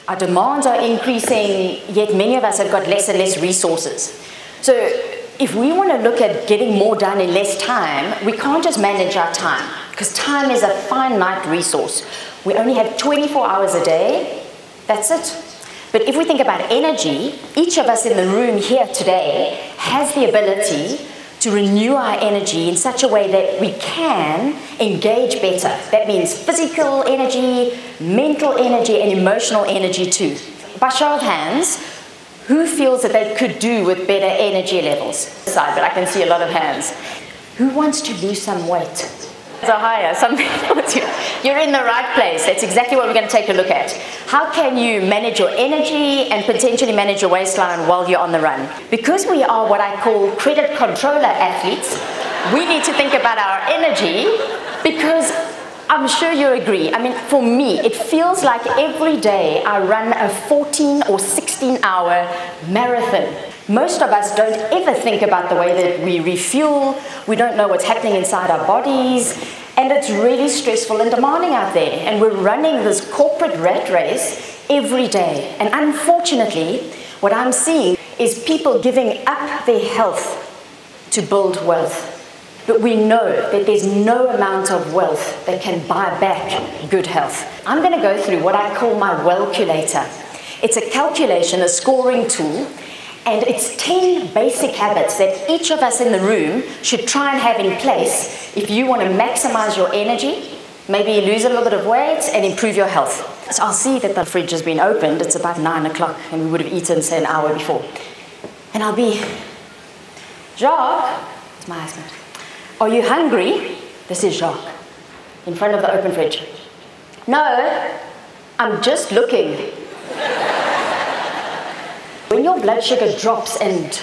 Our demands are increasing, yet many of us have got less and less resources. So if we want to look at getting more done in less time, we can't just manage our time, because time is a finite resource. We only have 24 hours a day, that's it. But if we think about energy, each of us in the room here today has the ability to renew our energy in such a way that we can engage better. That means physical energy, mental energy, and emotional energy too. By show of hands, who feels that they could do with better energy levels? But I can see a lot of hands. Who wants to lose some weight? So higher, some people do. You're in the right place. That's exactly what we're going to take a look at. How can you manage your energy and potentially manage your waistline while you're on the run? Because we are what I call credit controller athletes, we need to think about our energy, because I'm sure you agree. I mean, for me, it feels like every day I run a 14 or 16-hour marathon. Most of us don't ever think about the way that we refuel. We don't know what's happening inside our bodies. And it's really stressful and demanding out there. And we're running this corporate rat race every day. And unfortunately, what I'm seeing is people giving up their health to build wealth. But we know that there's no amount of wealth that can buy back good health. I'm going to go through what I call my Wellculator. It's a calculation, a scoring tool, and it's 10 basic habits that each of us in the room should try and have in place if you want to maximize your energy, maybe lose a little bit of weight, and improve your health. So I'll see that the fridge has been opened. It's about 9 o'clock, and we would have eaten, say, an hour before. And I'll be, Jacques, it's my husband. Are you hungry? This is Jacques, in front of the open fridge. No, I'm just looking. When your blood sugar drops and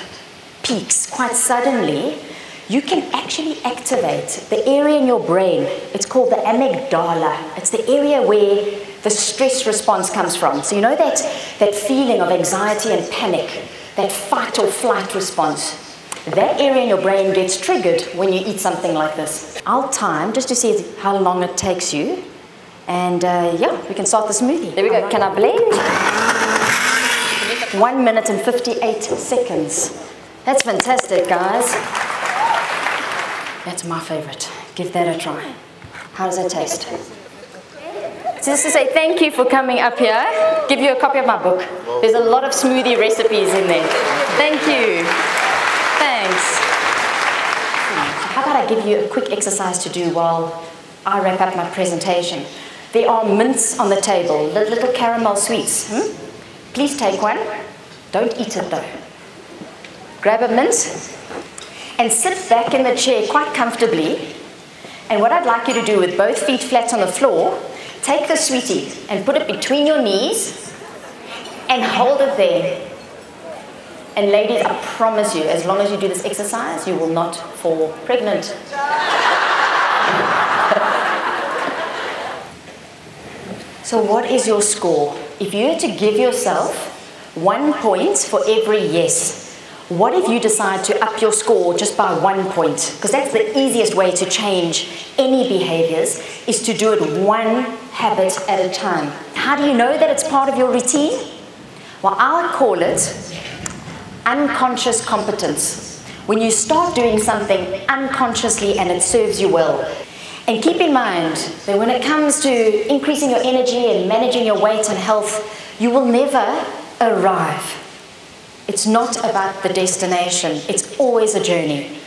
peaks quite suddenly, you can actually activate the area in your brain. It's called the amygdala. It's the area where the stress response comes from. So you know that feeling of anxiety and panic, that fight or flight response. That area in your brain gets triggered when you eat something like this. I'll time just to see how long it takes you. And yeah, we can start the smoothie. There we go. Can I blend? 1 minute and 58 seconds. That's fantastic, guys. That's my favorite. Give that a try. How does that taste? So just to say thank you for coming up here. Give you a copy of my book. There's a lot of smoothie recipes in there. Thank you. Thanks. How about I give you a quick exercise to do while I wrap up my presentation? There are mints on the table, little caramel sweets. Please take one. Don't eat it though. Grab a mint and sit back in the chair quite comfortably. And what I'd like you to do with both feet flat on the floor, take the sweetie and put it between your knees and hold it there. And ladies, I promise you, as long as you do this exercise, you will not fall pregnant. So what is your score? If you had to give yourself 1 point for every yes, what if you decide to up your score just by 1 point? Because that's the easiest way to change any behaviors, is to do it one habit at a time. How do you know that it's part of your routine? Well, I'll call it unconscious competence. When you start doing something unconsciously and it serves you well. And keep in mind that when it comes to increasing your energy and managing your weight and health, you will never arrive. It's not about the destination. It's always a journey.